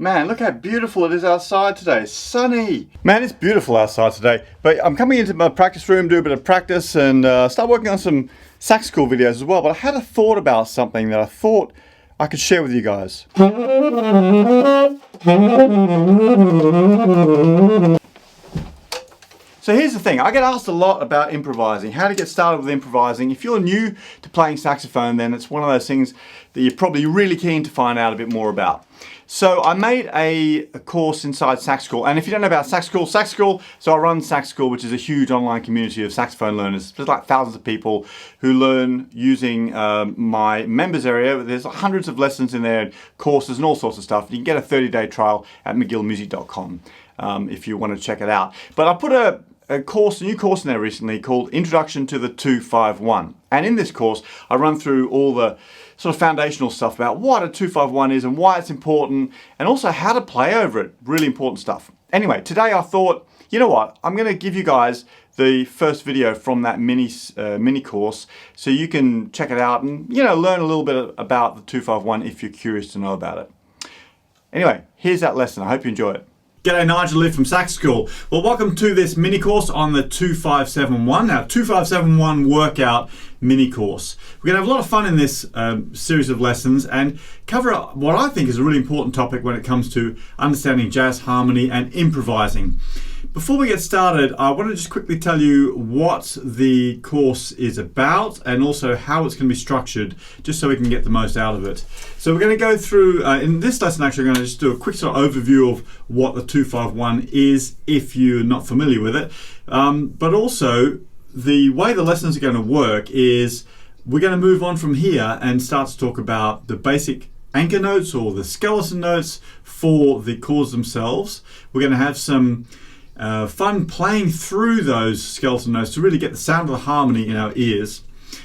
Man, look how beautiful it is outside today. It's sunny. Man, it's beautiful outside today. But I'm coming into my practice room, do a bit of practice and start working on some Sax School videos as well. But I had a thought about something that I thought I could share with you guys. So here's the thing, I get asked a lot about improvising, how to get started with improvising. If you're new to playing saxophone, then it's one of those things that you're probably really keen to find out a bit more about. So I made a course inside Sax School, and if you don't know about Sax School, so I run Sax School, which is a huge online community of saxophone learners. There's like thousands of people who learn using my members area. There's hundreds of lessons in there, courses and all sorts of stuff. You can get a 30-day trial at McGillmusic.com if you want to check it out. But I put a new course in there recently called Introduction to the 251. And in this course, I run through all the sort of foundational stuff about what a 251 is and why it's important, and also how to play over it. Really important stuff. Anyway, today I thought, you know what? I'm going to give you guys the first video from that mini course, so you can check it out and learn a little bit about the 251 if you're curious to know about it. Anyway, here's that lesson. I hope you enjoy it. G'day, Nigel from Sax School. Well, welcome to this mini course on the 2571. Now, 2571 workout mini course. We're going to have a lot of fun in this series of lessons and cover what I think is a really important topic when it comes to understanding jazz harmony and improvising. Before we get started, I want to just quickly tell you what the course is about and also how it's going to be structured, just so we can get the most out of it. So we're going to go through, in this lesson actually, I'm going to just do a quick sort of overview of what the 251 is if you're not familiar with it. But also, the way the lessons are going to work is we're going to move on from here and start to talk about the basic anchor notes or the skeleton notes for the chords themselves. We're going to have some fun playing through those skeleton notes to really get the sound of the harmony in our ears.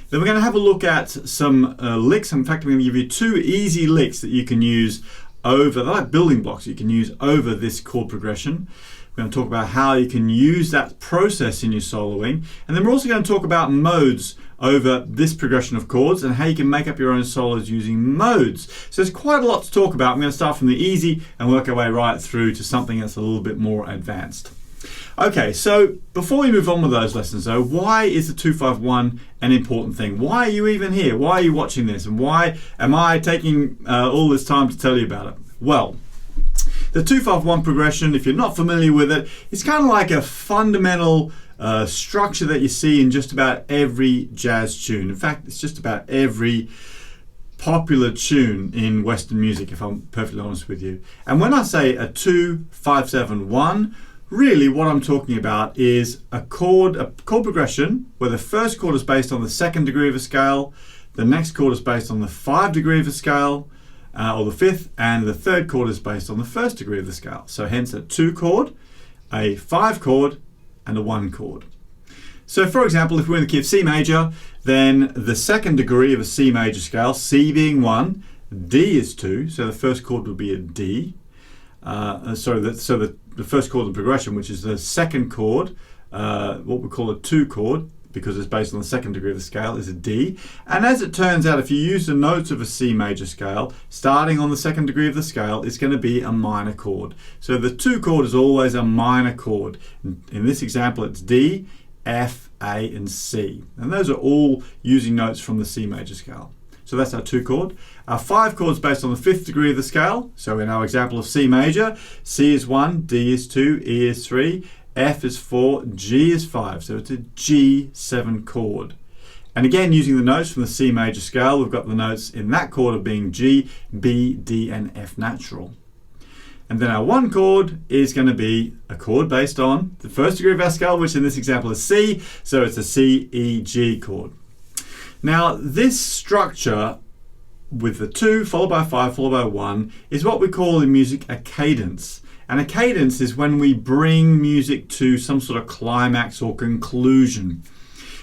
Then we're going to have a look at some licks. In fact, I'm going to give you two easy licks that you can use over, they're like building blocks you can use over this chord progression. We're going to talk about how you can use that process in your soloing. And then we're also going to talk about modes over this progression of chords and how you can make up your own solos using modes. So there's quite a lot to talk about. I'm going to start from the easy and work our way right through to something that's a little bit more advanced. Okay, so before we move on with those lessons though, why is the 251 an important thing? Why are you even here? Why are you watching this? And why am I taking all this time to tell you about it? Well, the 251 progression, if you're not familiar with it, it's kind of like a fundamental structure that you see in just about every jazz tune. In fact, it's just about every popular tune in Western music, if I'm perfectly honest with you. And when I say a 2-5-7-1, really what I'm talking about is a chord progression where the first chord is based on the second degree of a scale, the next chord is based on the 5th degree of a scale, or the 5th, and the third chord is based on the 1st degree of the scale. So hence a 2 chord, a 5 chord, and a 1 chord. So for example, if we're in the key of C major, then the second degree of a C major scale, C being 1, D is 2, so the first chord would be a D. The first chord in the progression, which is the second chord, what we call a 2 chord, because it's based on the second degree of the scale, is a D. And as it turns out, if you use the notes of a C major scale, starting on the second degree of the scale, it's going to be a minor chord. So the 2 chord is always a minor chord. In this example, it's D, F, A, and C. And those are all using notes from the C major scale. So that's our 2 chord. Our 5 chord is based on the 5th degree of the scale. So in our example of C major, C is 1, D is 2, E is 3, F is 4, G is 5. So it's a G7 chord. And again, using the notes from the C major scale, we've got the notes in that chord of being G, B, D, and F natural. And then our 1 chord is going to be a chord based on the 1st degree of our scale, which in this example is C. So it's a C, E, G chord. Now, this structure with the 2 followed by 5 followed by 1 is what we call in music a cadence. And a cadence is when we bring music to some sort of climax or conclusion.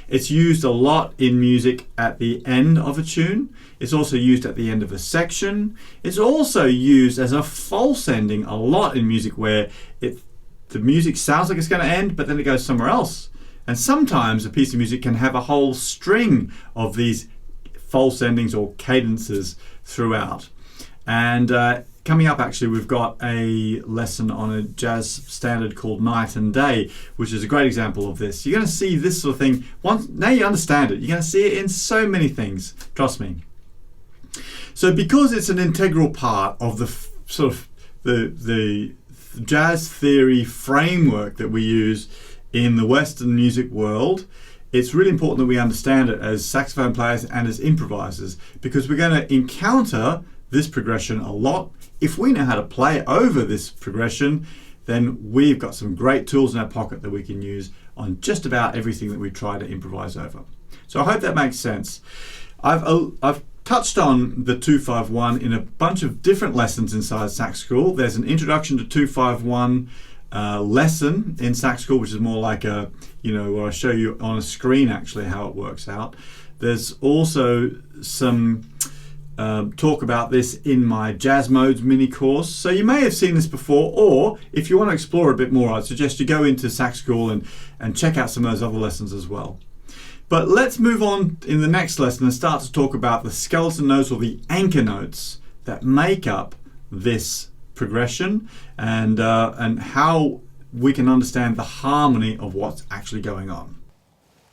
It's used a lot in music at the end of a tune. It's also used at the end of a section. It's also used as a false ending a lot in music where the music sounds like it's going to end, but then it goes somewhere else. And sometimes a piece of music can have a whole string of these false endings or cadences throughout. And Coming up, actually, we've got a lesson on a jazz standard called Night and Day, which is a great example of this. You're going to see this sort of thing. Now you understand it. You're going to see it in so many things. Trust me. So because it's an integral part of the the jazz theory framework that we use in the Western music world, it's really important that we understand it as saxophone players and as improvisers, because we're going to encounter this progression a lot. If we know how to play over this progression, then we've got some great tools in our pocket that we can use on just about everything that we try to improvise over. So I hope that makes sense. I've touched on the 251 in a bunch of different lessons inside Sax School. There's an introduction to 251 lesson in Sax School, which is more like a, where I show you on a screen actually how it works out. There's also some talk about this in my Jazz Modes mini course. So you may have seen this before, or if you want to explore a bit more, I'd suggest you go into Sax School and check out some of those other lessons as well. But let's move on in the next lesson and start to talk about the skeleton notes, or the anchor notes that make up this progression, and how we can understand the harmony of what's actually going on.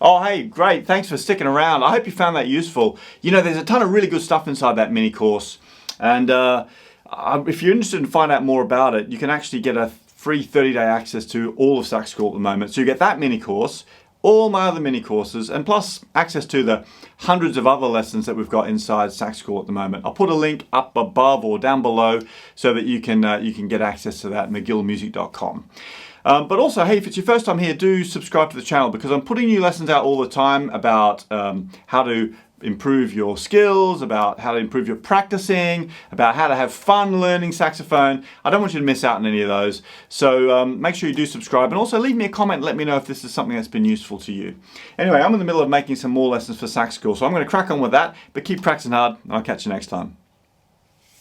Oh, hey, great. Thanks for sticking around. I hope you found that useful. There's a ton of really good stuff inside that mini course. And if you're interested in finding out more about it, you can actually get a free 30-day access to all of Sax School at the moment. So you get that mini course, all my other mini courses, and plus access to the hundreds of other lessons that we've got inside Sax School at the moment. I'll put a link up above or down below so that you can get access to that at McGillmusic.com. But also, hey, if it's your first time here, do subscribe to the channel, because I'm putting new lessons out all the time about how to improve your skills, about how to improve your practicing, about how to have fun learning saxophone. I don't want you to miss out on any of those. So make sure you do subscribe, and also leave me a comment and let me know if this is something that's been useful to you. Anyway, I'm in the middle of making some more lessons for Sax School, so I'm going to crack on with that, but keep practicing hard, and I'll catch you next time.